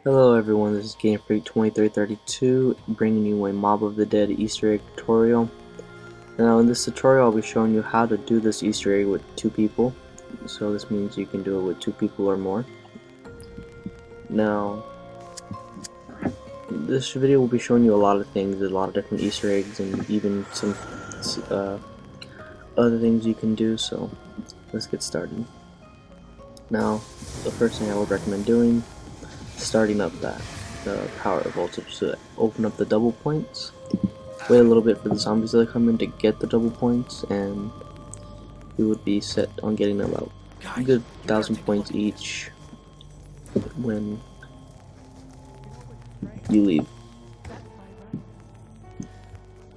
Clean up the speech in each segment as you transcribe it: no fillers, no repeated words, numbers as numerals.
Hello everyone, this is Game Freak 2332 bringing you a Mob of the Dead Easter egg tutorial. Now in this tutorial I'll be showing you how to do this Easter egg with 2 people. So this means you can do it with 2 people or more. Now this video will be showing you a lot of things, a lot of different Easter eggs and even some other things you can do, so let's get started. Now the first thing I would recommend doing, starting up the power voltage, so open up the double points, wait a little bit for the zombies to come in to get the double points, and you would be set on getting about a good 1,000 points each when you leave.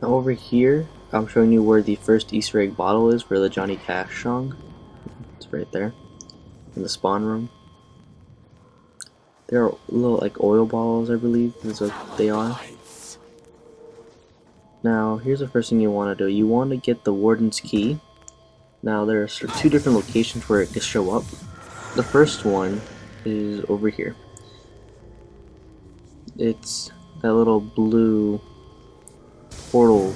Now over here I'm showing you where the first Easter egg bottle is for the Johnny Cash song. It's right there in the spawn room. They're little like oil balls, I believe is what they are. Now here's the first thing you want to do. You want to get the warden's key. Now there's 2 different locations where it can show up. The first one is over here. It's that little blue portal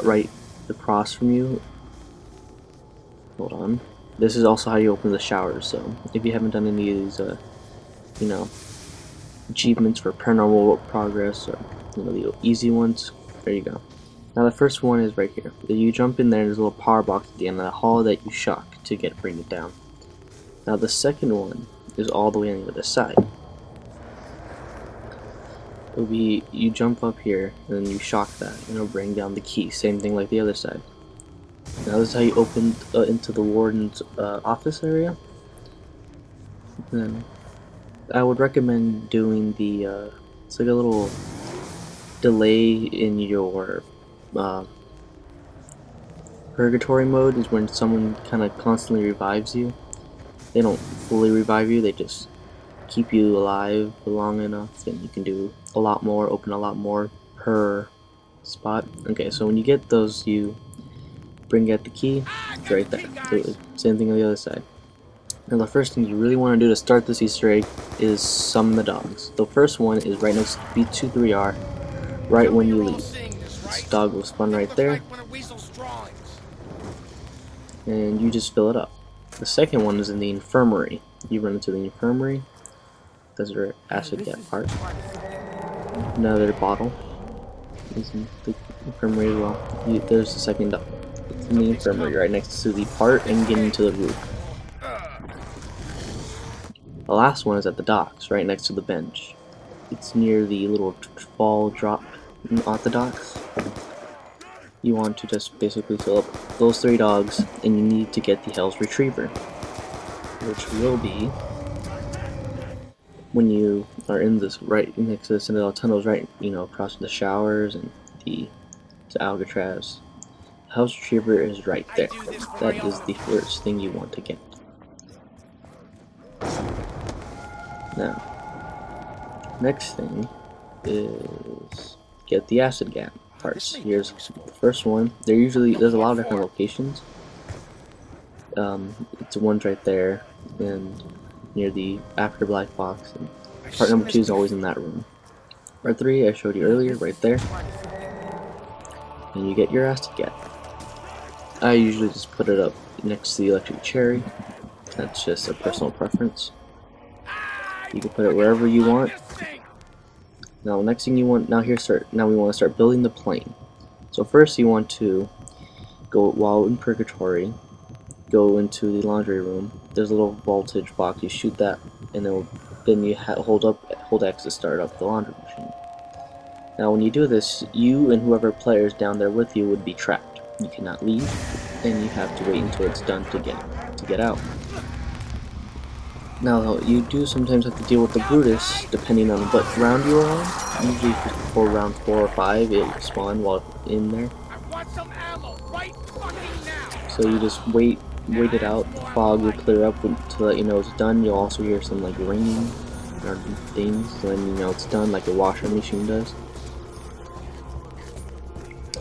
right across from you. Hold on. This is also how you open the showers, so if you haven't done any of these achievements for paranormal progress, or the easy ones, there you go. Now the first one is right here. You jump in there, there's a little power box at the end of the hall that you shock to bring it down. Now the second one is all the way on the other side. It'll be, you jump up here and then you shock that and it'll bring down the key, same thing like the other side. Now this is how you open into the warden's office area. Then I would recommend doing the it's like a little delay in your purgatory mode, is when someone kind of constantly revives you. They don't fully revive you, they just keep you alive long enough, and you can do a lot more, open a lot more per spot. Okay, so when you get those, you bring out the key. It's right there. So same thing on the other side. Now the first thing you really want to do to start this Easter egg is summon the dogs. The first one is right next to B23R, right when you leave. This dog will spawn right there, and you just fill it up. The second one is in the infirmary. You run into the infirmary. That's your acid gas part. Another bottle is in the infirmary as well. There's the second dog. It's in the infirmary right next to the part and getting into the roof. The last one is at the docks, right next to the bench. It's near the little ball drop at the docks. You want to just basically fill up those 3 dogs, and you need to get the Hell's Retriever, which will be when you are in this right next to the Citadel tunnels, right, across the showers and the Alcatraz. The Hell's Retriever is right there. That is the first thing you want to get. Now, next thing is get the acid gas parts. Here's the first one. There's a lot of different locations. It's one's right there, and near the after black box. And part number 2 is always in that room. Part 3 I showed you earlier, right there. And you get your acid gas. I usually just put it up next to the electric cherry. That's just a personal preference. You can put it wherever you want. Now, next thing you want, now we want to start building the plane. So first you want to go, while in purgatory, go into the laundry room. There's a little voltage box. You shoot that, and then you hold X to start up the laundry machine. Now, when you do this, you and whoever player is down there with you would be trapped. You cannot leave, and you have to wait until it's done to get out. Now, you do sometimes have to deal with the Brutus, depending on what round you are on. Usually for round 4 or 5, it will spawn while in there. So you just wait it out. The fog will clear up to let you know it's done. You'll also hear some like ringing or things, so then you know it's done, like a washing machine does.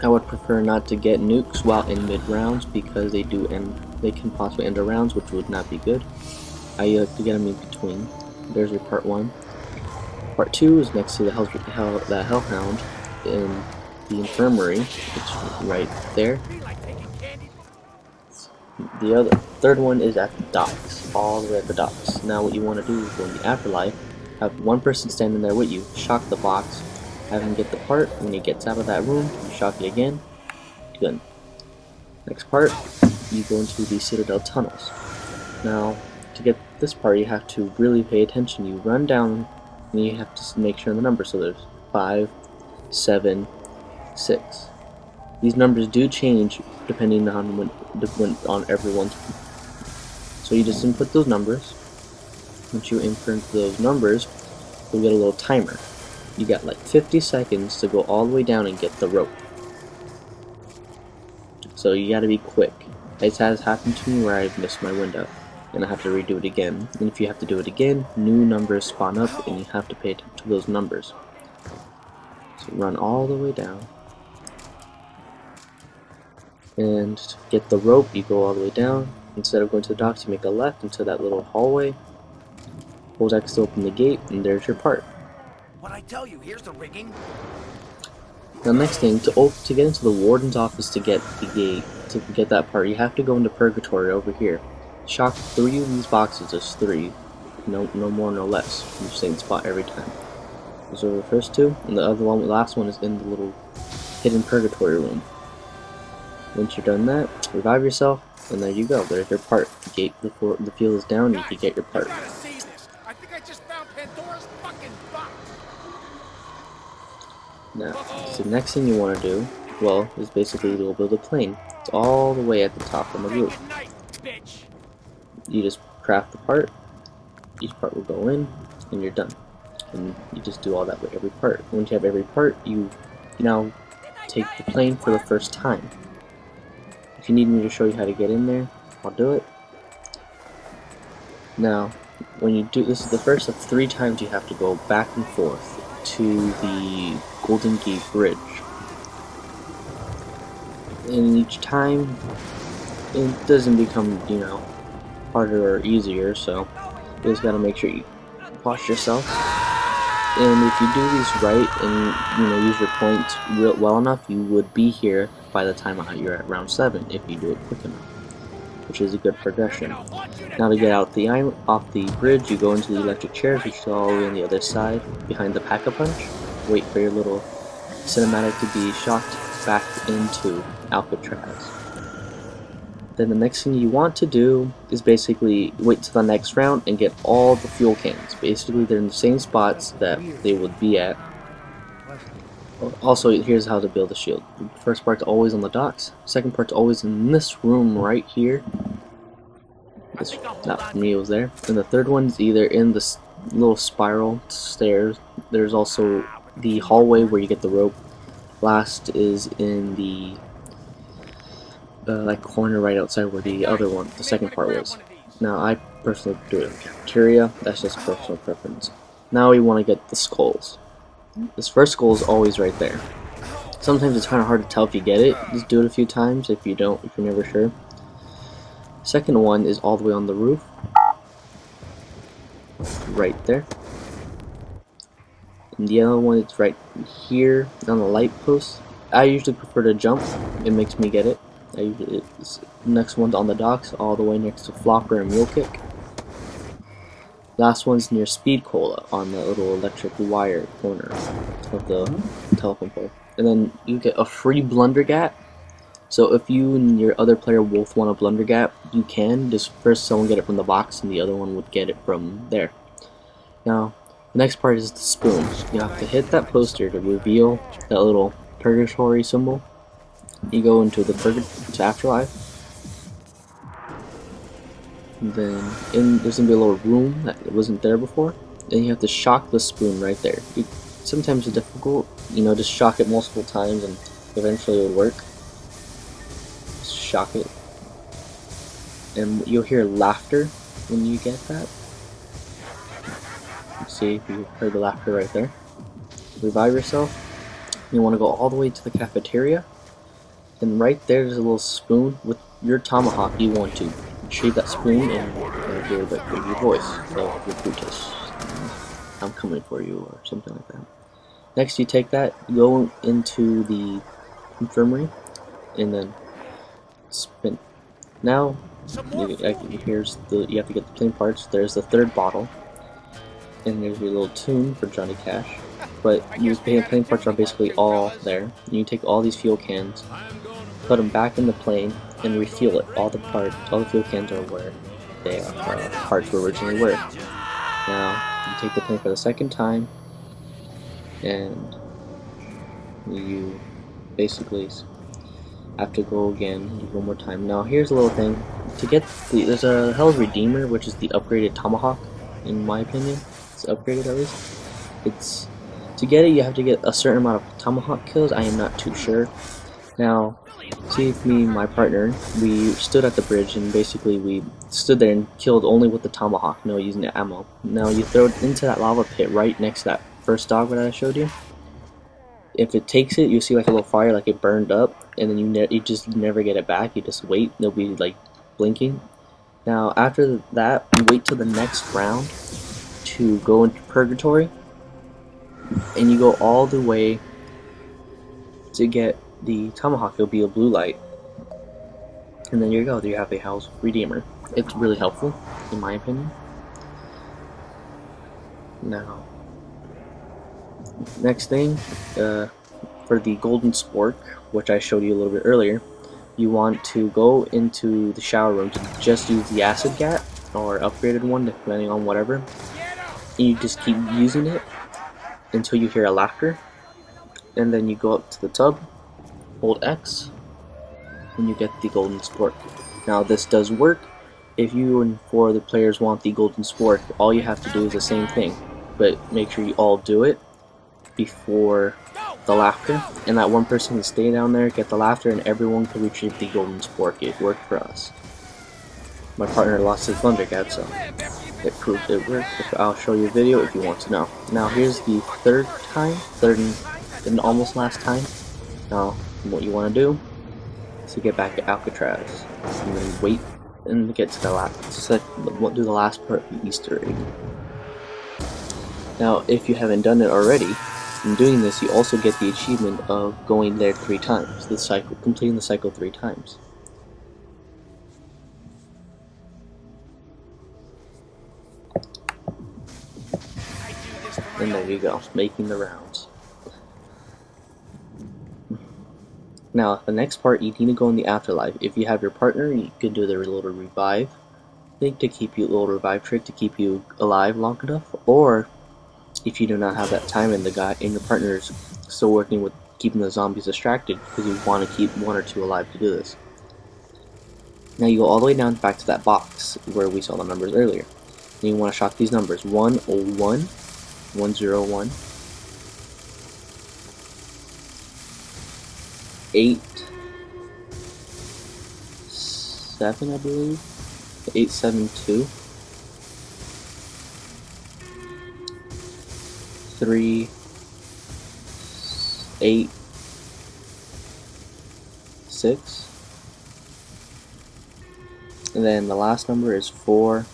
I would prefer not to get nukes while in mid rounds, because they can possibly end the rounds, which would not be good. I like to get them in between. There's your part 1. part 2 is next to the hellhound in the infirmary. It's right there. The third one is at the docks, all the way at the docks. Now what you want to do is go in the afterlife, have one person standing there with you, shock the box, have him get the part. When he gets out of that room, you shock it again. Good. Next part, you go into the Citadel tunnels. Now, to get this part, you have to really pay attention. You run down, and you have to make sure the numbers. So there's 5, 7, 6. These numbers do change depending on on everyone's. So you just input those numbers. Once you input those numbers, you'll get a little timer. You got like 50 seconds to go all the way down and get the rope. So you gotta be quick. It has happened to me where I've missed my window, and I have to redo it again. And if you have to do it again, new numbers spawn up, and you have to pay attention to those numbers. So run all the way down. And to get the rope, you go all the way down. Instead of going to the docks, you make a left into that little hallway. Hold X to open the gate, and there's your part. What I tell you, here's the rigging. Now, next thing, to get into the warden's office to get the gate, to get that part, you have to go into purgatory over here. Shock 3 of these boxes. There's 3, no more, no less. In the same spot every time. Those are the first 2, and the last one is in the little hidden purgatory room. Once you're done that, revive yourself, and there you go. There's your part. The gate before the fuel is down, you can get your part. I think I just found Pandora's fucking box. Now, so the next thing you want to do, well, is basically go build a plane. It's all the way at the top on the roof. You just craft the part. Each part will go in, and you're done. And you just do all that with every part. Once you have every part, you now take the plane for the first time. If you need me to show you how to get in there, I'll do it. Now, when you do this, is the first of 3 times you have to go back and forth to the Golden Gate Bridge. And each time, it doesn't become, harder or easier, so you just gotta make sure you watch yourself. And if you do these right and use your points well enough, you would be here by the time you're at round 7 if you do it quick enough, which is a good progression. Now to get out off the bridge, you go into the electric chairs, which are all the way on the other side behind the Pack-a-Punch. Wait for your little cinematic to be shocked back into Alcatraz. Then the next thing you want to do is basically wait till the next round and get all the fuel cans. Basically, they're in the same spots that they would be at. Also, here's how to build a shield. The first part's always on the docks. Second part's always in this room right here. That for me was there. And the third one's either in this little spiral stairs. There's also the hallway where you get the rope. Last is in the that corner right outside where the second part was. Now, I personally do it in the cafeteria. That's just personal preference. Now we want to get the skulls. This first skull is always right there. Sometimes it's kind of hard to tell if you get it. Just do it a few times if you're never sure. Second one is all the way on the roof. Right there. And the other one is right here on the light post. I usually prefer to jump. It makes me get it. Next one's on the docks, all the way next to Flopper and Mule Kick. Last one's near Speed Cola on the little electric wire corner of the telephone pole. And then you get a free Blunder Gap. So if you and your other player both want a Blunder Gap, you can. Just first someone get it from the box and the other one would get it from there. Now, the next part is the spoon. You have to hit that poster to reveal that little purgatory symbol. You go into the afterlife. And then there's gonna be a little room that wasn't there before. Then you have to shock the spoon right there. Sometimes it's difficult, just shock it multiple times and eventually it will work. Just shock it. And you'll hear laughter when you get that. See if you heard the laughter right there. Revive yourself. You want to go all the way to the cafeteria. And right there's a little spoon with your tomahawk. You want to shave that spoon and hear your voice of your Brutus. I'm coming for you, or something like that. Next, you take that, go into the infirmary, and then spin. Now, Some more food here. you have to get the plain parts. There's the third bottle, and there's your little tune for Johnny Cash. But I your guess we got a plain parts are duty or basically two, all fellas. there. You take all these fuel cans, I'm gonna put them bring back in the plane, and I'm gonna refuel it. bring All the fuel cans are where they Start it up! parts were Start originally it were. up! Now you take the plane for the second time, and you basically have to go again one more time. Now here's a little thing. To get there's a Hell's Redeemer, which is the upgraded tomahawk, in my opinion. It's upgraded at least. It's to get it you have to get a certain amount of tomahawk kills. I am not too sure. Now see if me and my partner, we stood at the bridge and basically we stood there and killed only with the tomahawk, no using the ammo. Now you throw it into that lava pit right next to that first dog that I showed you. If it takes it, you see like a little fire, like it burned up, and then you just never get it back. You just wait. They'll be like blinking. Now after that, you wait till the next round to go into purgatory, and you go all the way to get the tomahawk. It'll be a blue light, and then you go. There you have a Hell's Redeemer. It's really helpful, in my opinion. Now, next thing, for the golden spork, which I showed you a little bit earlier, you want to go into the shower room to just use the acid gat or upgraded one, depending on whatever, and you just keep using it until you hear a laughter, and then you go up to the tub, hold X, and you get the golden spork. Now this does work. If you and four other players want the golden spork, all you have to do is the same thing, but make sure you all do it before the laughter, and that one person can stay down there, get the laughter, and everyone can retrieve the golden spork. It worked for us. My partner lost his Thundercat, so it proved it worked. I'll show you a video if you want to know. Now here's the third and almost last time. Now what you want to do is to get back to Alcatraz, and then wait and get to the last. Just like do the last part of the Easter egg. Now if you haven't done it already, in doing this you also get the achievement of going there 3 times. Completing the cycle 3 times. And there you go, making the rounds. Now, the next part, you need to go in the afterlife. If you have your partner, you can do the little revive thing to keep you, little revive trick to keep you alive long enough. Or if you do not have that time and your partner is still working with keeping the zombies distracted because you want to keep 1 or 2 alive to do this. Now you go all the way down back to that box where we saw the numbers earlier. And you want to shock these numbers: 101, 101. 8, 7, I believe. 872. 3, 8, 6. And then the last number is 4,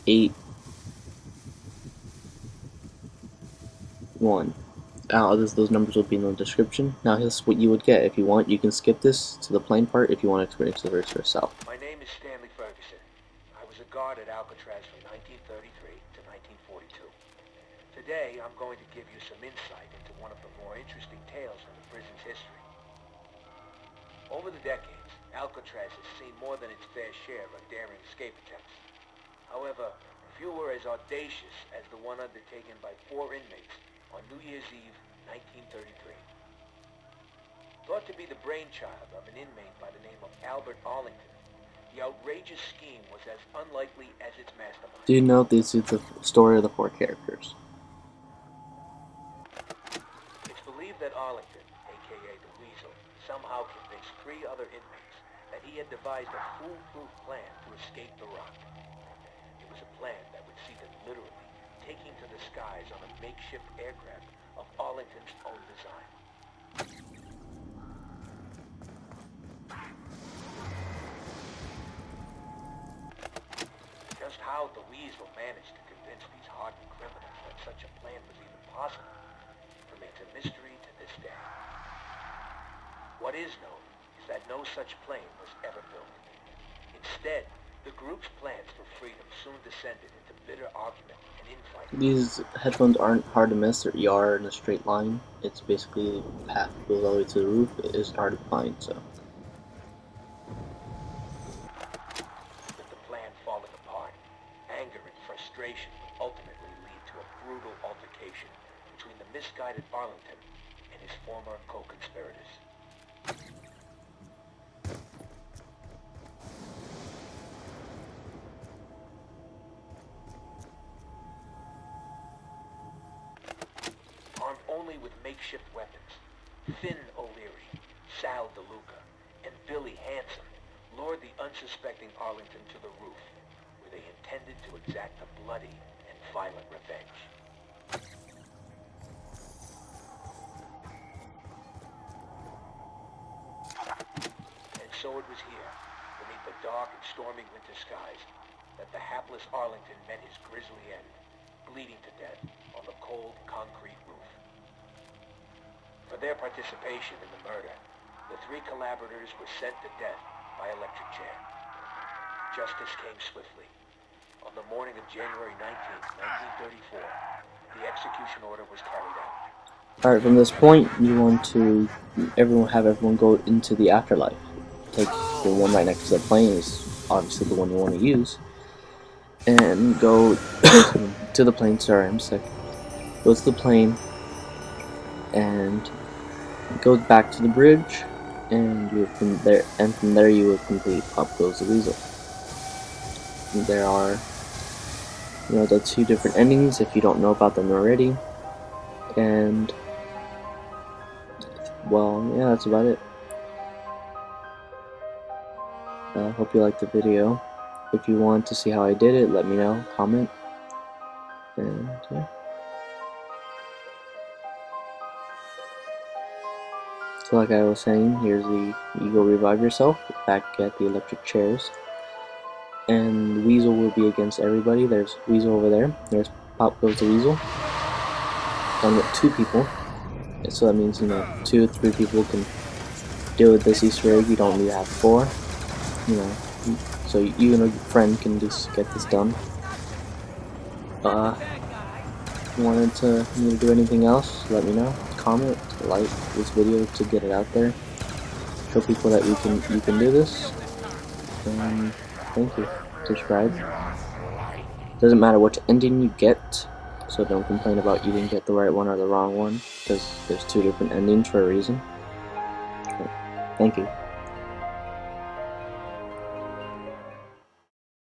8, 1. Those numbers will be in the description. Now here's what you would get. If you want, you can skip this to the plain part if you want to experience the verse yourself. My name is Stanley Ferguson. I was a guard at Alcatraz from 1933 to 1942. Today, I'm going to give you some insight into one of the more interesting tales in the prison's history. Over the decades, Alcatraz has seen more than its fair share of daring escape attempts. However, few were as audacious as the one undertaken by 4 inmates on New Year's Eve, 1933. Thought to be the brainchild of an inmate by the name of Albert Arlington, the outrageous scheme was as unlikely as its mastermind. Do you know this is the story of the 4 characters? It's believed that Arlington, aka the Weasel, somehow convinced 3 other inmates that he had devised a foolproof plan to escape the rock. It was a plan that would see them literally taking to the skies on a makeshift aircraft of Arlington's own design. how the Weasel managed to convince these hardened criminals that such a plan was even possible remains a mystery to this day. What is known is that no such plane was ever built. Instead, the group's plans for freedom soon descended into bitter argument and infighting. These headphones aren't hard to miss. They're ER in a straight line. It's basically the path that goes all the way to the roof. It is hard to find, so. With the plan falling apart, anger and frustration would ultimately lead to a brutal altercation between the misguided Arlington and his former co-conspirators. Armed only with makeshift weapons, Finn O'Leary, Sal DeLuca, and Billy Hanson lured the unsuspecting Arlington to the roof, where they intended to exact a bloody and violent revenge. And so it was here, beneath the dark and stormy winter skies, that the hapless Arlington met his grisly end, bleeding to death on the cold concrete roof. For their participation in the murder, the three collaborators were sent to death by electric chair. Justice came swiftly. On the morning of January 19th, 1934, the execution order was carried out. Alright, from this point, you want to have everyone go into the afterlife. Take the one right next to the plane is obviously the one you want to use. And go to the plane, sorry, I'm sick. Go to the plane and go back to the bridge, and from there you would complete Pop Goes the Weasel. There are, the two different endings if you don't know about them already, and well, yeah, that's about it. Hope you liked the video. If you want to see how I did it, let me know, comment, and yeah. So like I was saying, here's you go revive yourself back at the electric chairs, and Weasel will be against everybody. There's Weasel over there, there's Pop Goes the Weasel. I'm with 2 people, so that means 2 or 3 people can deal with this Easter egg. You don't need to have 4, so you and a friend can just get this done. If you wanted me to do anything else, let me know. Comment, like this video to get it out there. Show people that you can do this. And thank you. Subscribe. Doesn't matter which ending you get, so don't complain about you didn't get the right one or the wrong one, because there's 2 different endings for a reason. Okay. Thank you.